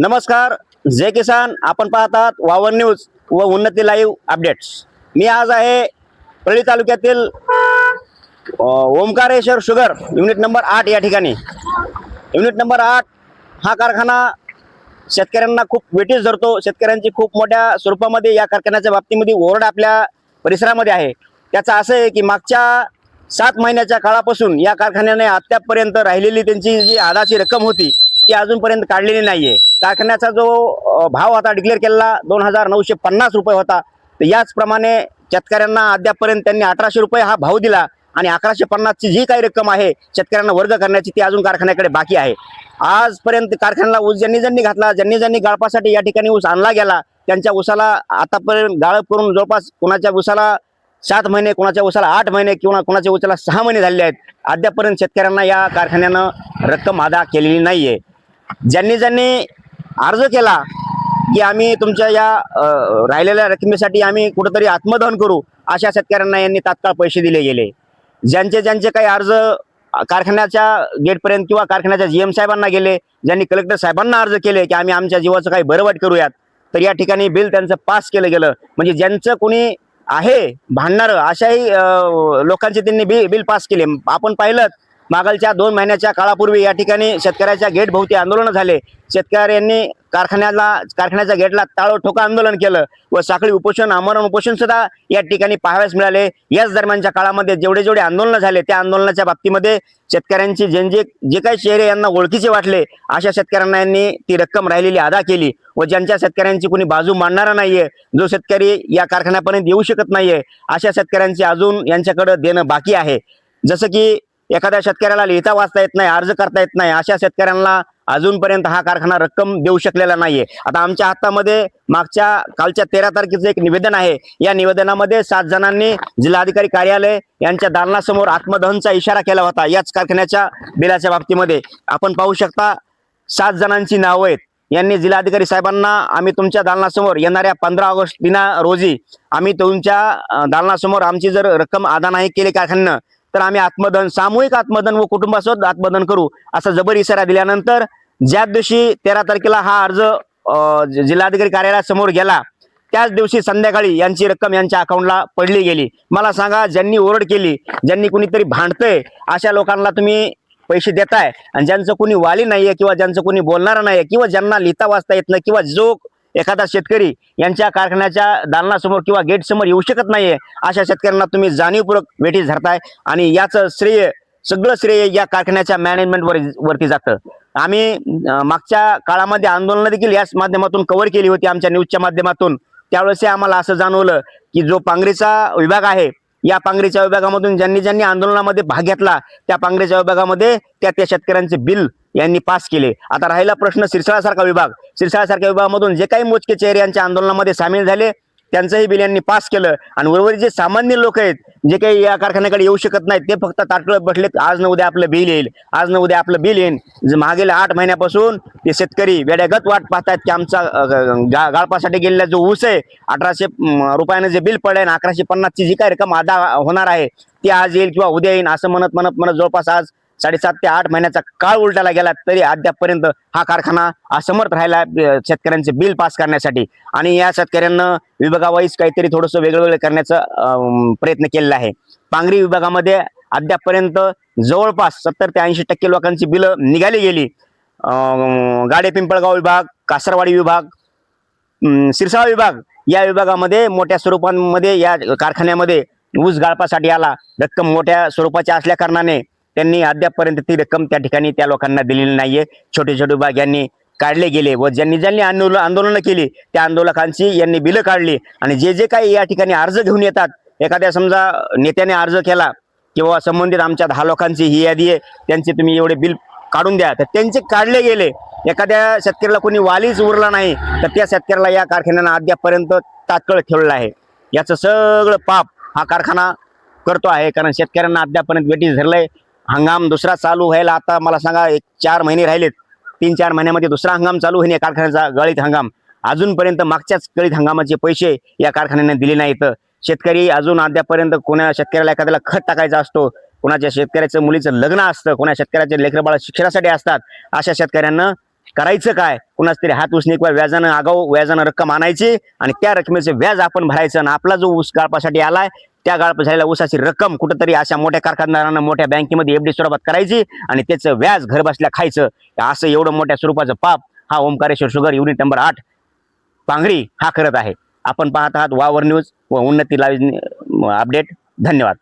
नमस्कार, जय किसान. आपण पाहतात वावर न्यूज व उन्नती लाईव्ह अपडेट्स. मी आज आहे परळी तालुक्यातील ओमकारेश्वर शुगर युनिट नंबर 8 या ठिकाणी. युनिट नंबर 8 हा कारखाना शेतकऱ्यांना खूप वेठीस धरतो. शेतकऱ्यांची खूप मोठ्या स्वरूपामध्ये या कारखान्याच्या बाबतीमध्ये ओरड आपल्या परिसरामध्ये आहे. त्याचं असं आहे की मागच्या 7 महिन्याच्या काळापासून या कारखान्याने आतापर्यंत राहिलेली त्यांची जी आधाची रक्कम होती ती अजूनपर्यंत काढलेली नाहीये. कारखान्याचा जो भाव आता डिक्लेअर केलेला 2950 रुपये होता, तर याचप्रमाणे शेतकऱ्यांना अद्यापर्यंत त्यांनी 1800 रुपये हा भाव दिला आणि 1150 ची जी काही रक्कम आहे शेतकऱ्यांना वर्ग करण्याची ती अजून कारखान्याकडे बाकी आहे. आजपर्यंत कारखान्याला ऊस ज्यांनी घातला, ज्यांनी गाळपासाठी या ठिकाणी ऊस आणला गेला, त्यांच्या ऊसाला आतापर्यंत गाळप करून जवळपास कोणाच्या ऊसाला 7 महिने, कोणाच्या ऊसाला 8 महिने किंवा कोणाच्या ऊसाला 6 महिने झालेले आहेत. अद्यापर्यंत शेतकऱ्यांना या कारखान्यानं रक्कम अदा केलेली नाहीये. ज्यांनी अर्ज केला की आम्ही तुमच्या या राहिलेल्या रकमेसाठी आम्ही कुठेतरी आत्मदहन करू, अशा शेतकऱ्यांना यांनी तात्काळ पैसे दिले गेले. ज्यांचे काही अर्ज कारखान्याच्या गेटपर्यंत किंवा कारखान्याच्या जीएम साहेबांना गेले, ज्यांनी कलेक्टर साहेबांना अर्ज केले की आम्ही आमच्या जीवाचं काही बरवाट करूयात, तर या ठिकाणी बिल त्यांचं पास केलं गेलं. म्हणजे ज्यांचं कोणी आहे भांडणारं अशाही लोकांचे त्यांनी बिल पास केले. आपण पाहिलं मागलच्या 2 महिन्याच्या काळापूर्वी या ठिकाणी शेतकऱ्याच्या गेट भोवती आंदोलन झाले. शेतकऱ्यांनी कारखान्याच्या गेटला टाळो ठोका आंदोलन केलं व साखळी उपोषण, आमरण उपोषण सुद्धा या ठिकाणी पाहाव्यास मिळाले. याच दरम्यानच्या काळामध्ये जेवढे आंदोलन झाले त्या आंदोलनाच्या बाबतीमध्ये शेतकऱ्यांची जे काही चेहरे यांना ओळखीचे वाटले अशा शेतकऱ्यांना यांनी ती रक्कम राहिलेली अदा केली. व ज्यांच्या शेतकऱ्यांची कोणी बाजू मांडणारा नाहीये, जो शेतकरी या कारखान्यापर्यंत येऊ शकत नाहीये, अशा शेतकऱ्यांची अजून यांच्याकडे देणं बाकी आहे. जसं की एखाद्या शेतकऱ्याला लिहिता वाचता येत नाही, अर्ज करता येत नाही, अशा शेतकऱ्यांना अजूनपर्यंत हा कारखाना रक्कम देऊ शकलेला नाहीये. आता आमच्या हातामध्ये कालच्या 13 तारखेचं एक निवेदन आहे. या निवेदनामध्ये 7 जणांनी जिल्हाधिकारी कार्यालय यांच्या दालनासमोर आत्मदहनचा इशारा केला होता. याच कारखान्याच्या बिलाच्या बाबतीमध्ये आपण पाहू शकता 7 जणांची नावं आहेत. यांनी जिल्हाधिकारी साहेबांना आम्ही तुमच्या दालनासमोर येणाऱ्या 15 ऑगस्ट रोजी आम्ही तुमच्या दालनासमोर आमची जर रक्कम अदा नाही केली कारखान्यानं, तर आम्ही आत्मदहन, सामूहिक आत्मदहन व कुटुंबासोबत आत्मदहन करू, असा जबर इशारा दिल्यानंतर ज्या दिवशी 13 तारखेला हा अर्ज जिल्हाधिकारी कार्यालयासमोर गेला, त्याच दिवशी संध्याकाळी यांची रक्कम यांच्या अकाउंटला पडली गेली. मला सांगा, ज्यांनी ओरड केली, ज्यांनी कुणीतरी भांडतंय, अशा लोकांना तुम्ही पैसे देताय आणि ज्यांचं कोणी वाली नाहीये किंवा ज्यांचं कोणी बोलणारं नाहीये किंवा ज्यांना लिहिता वाचता येत नाही किंवा जो एखादा शेतकरी यांच्या कारखान्याच्या दालनासमोर किंवा गेट समोर येऊ शकत नाहीये, अशा शेतकऱ्यांना तुम्ही जाणीवपूर्वक वेठीस धरताय आणि याचं सगळं श्रेय या कारखान्याच्या मॅनेजमेंट वरती जातं. आम्ही मागच्या काळामध्ये आंदोलन देखील याच माध्यमातून कव्हर केली होती आमच्या न्यूजच्या माध्यमातून. त्यावेळेस आम्हाला असं जाणवलं की जो पांगरीचा विभाग आहे, या पांगरीच्या विभागामधून ज्यांनी आंदोलनामध्ये भाग घेतला, त्या पांगरीच्या विभागामध्ये त्या शेतकऱ्यांचे बिल यांनी पास केले. आता राहिला प्रश्न सिरसाळासारखा विभागामधून जे काही मोजके चेहरे यांच्या आंदोलनामध्ये सामील झाले, त्यांचंही बिल यांनी पास केलं. आणि उर्वरित जे सामान्य लोक आहेत, जे काही या कारखान्याकडे येऊ शकत नाहीत, ते फक्त ताटकळत बसलेत. आज न उद्या आपलं बिल येईल, मागील 8 महिन्यापासून ते शेतकरी वेड्यागत वाट पाहतात की आमचा गाळपासाठी गेलेला जो ऊस आहे, 1800 रुपयानं जे बिल पडलंय, 1150 ची जी काही रक्कम अदा होणार आहे ती आज येईल किंवा उद्या येईल, असं म्हणत जवळपास आज 7.5 ते 8 महिन्याचा काळ उलटायला गेला, तरी अद्यापर्यंत हा कारखाना असमर्थ राहिला शेतकऱ्यांचे बिल पास करण्यासाठी. आणि या शेतकऱ्यांना विभागावाईज काहीतरी थोडंसं वेगळं करण्याचा प्रयत्न केलेला आहे. पांगरी विभागामध्ये अद्यापर्यंत जवळपास 70 ते 80% लोकांची बिलं निघाली गेली. गाडे पिंपळगाव विभाग, कासरवाडी विभाग, सिरसाळा विभाग, या विभागामध्ये मोठ्या स्वरूपामध्ये या कारखान्यामध्ये ऊस गाळपासाठी आला. रक्कम मोठ्या स्वरूपाची असल्या कारणाने त्यांनी अद्यापर्यंत ती रक्कम त्या ठिकाणी त्या लोकांना दिलेली नाहीये. छोटे विभाग यांनी काढले गेले व ज्यांनी आंदोलनं केली त्या आंदोलकांची यांनी बिलं काढली. आणि जे काही या ठिकाणी अर्ज घेऊन येतात, एखाद्या समजा नेत्याने अर्ज केला किंवा संबंधित आमच्या 10 लोकांची ही यादी आहे, त्यांचे तुम्ही एवढे बिल काढून द्या, तर त्यांचे काढले गेले. एखाद्या शेतकऱ्याला कोणी वालीच उरला नाही, तर त्या शेतकऱ्याला या कारखान्यानं अद्यापर्यंत तात्काळ ठेवलेलं आहे. याचं सगळं पाप हा कारखाना करतो आहे, कारण शेतकऱ्यांना अद्यापर्यंत वेठीस धरलंय. हंगाम दुसरा चालू व्हायला आता मला सांगा 4 महिने राहिलेत. 3-4 महिन्यामध्ये दुसरा हंगाम चालू होईल. या कारखान्याचा गळीत हंगाम अजूनपर्यंत मागच्याच गळीत हंगामाचे पैसे या कारखान्याने दिले नाहीत. शेतकरी अजून अद्यापर्यंत कोणा शेतकऱ्याला एखाद्याला खत टाकायचा असतो, कोणाच्या शेतकऱ्याचं मुलीचं लग्न असतं, कोणा शेतकऱ्याचे लेकरं बाळ शिक्षणासाठी असतात, अशा शेतकऱ्यांना करायचं काय, कुणाच तरी हात उसने किंवा व्याजानं आगाऊ व्याजानं रक्कम आणायची आणि त्या रकमेचं व्याज आपण भरायचं आणि आपला जो ऊस गाळपासाठी आलाय त्या झालेल्या ऊसाची रक्कम कुठेतरी अशा मोठ्या कारखानदारांना मोठ्या बँकेमध्ये एफडी स्वरूपात करायची आणि त्याचं व्याज घर बसल्या खायचं. असं एवढं मोठ्या स्वरूपाचं पाप हा Omkareshwar sugar unit number 8 Pangri हा करत आहे. आपण पाहत आहात वावर न्यूज व उन्नती लाईव्ह अपडेट. धन्यवाद.